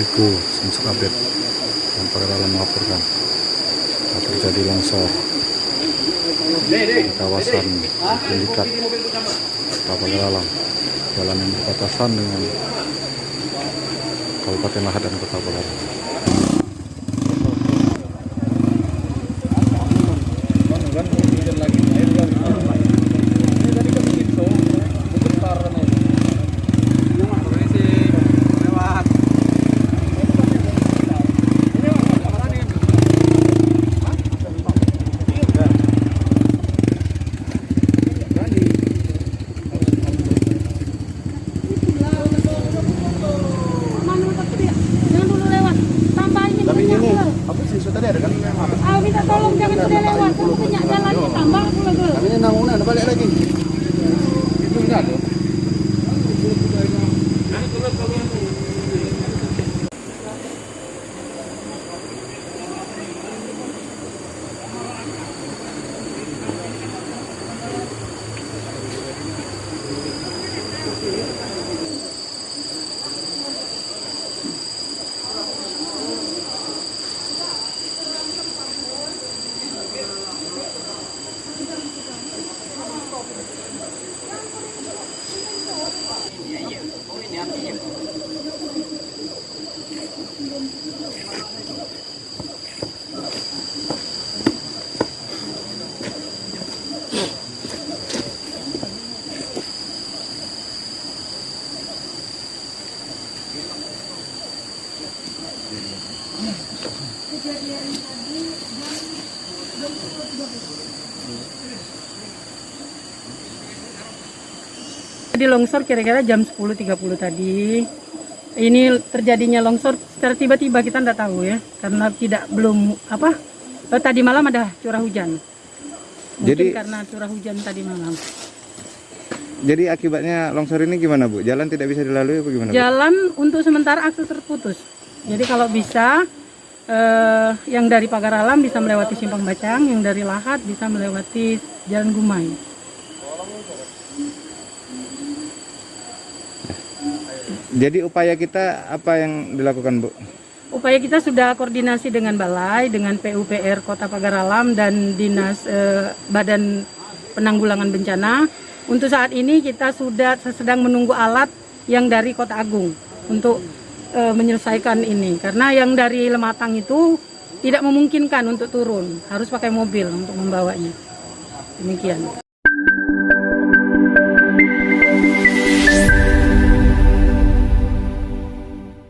Itu Samsung update yang Pagaralam melaporkan terjadi longsor di kawasan Pendikat Kota Pagaralam, jalan yang berbatasan dengan Kabupaten Lahad dan Kota Pagaralam. Minta tolong jangan sudah lewat, punya jalannya tambah pula ke. Kami ini nangunan, balik lagi. Itu enggak tuh. Di longsor kira-kira jam 10.30 tadi. Ini terjadinya longsor secara tiba-tiba, kita tidak tahu ya, karena tadi malam ada curah hujan. Mungkin karena curah hujan tadi malam. Jadi akibatnya longsor ini gimana, Bu? Jalan tidak bisa dilalui apa gimana, Bu? Jalan untuk sementara akses terputus. Jadi kalau bisa yang dari Pagaralam bisa melewati Simpang Bacang, yang dari Lahad bisa melewati Jalan Gumai. Jadi upaya kita apa yang dilakukan, Bu? Upaya kita sudah koordinasi dengan Balai, dengan PUPR Kota Pagaralam dan Dinas Badan Penanggulangan Bencana. Untuk saat ini kita sudah sedang menunggu alat yang dari Kota Agung untuk menyelesaikan ini. Karena yang dari Lematang itu tidak memungkinkan untuk turun, harus pakai mobil untuk membawanya. Demikian.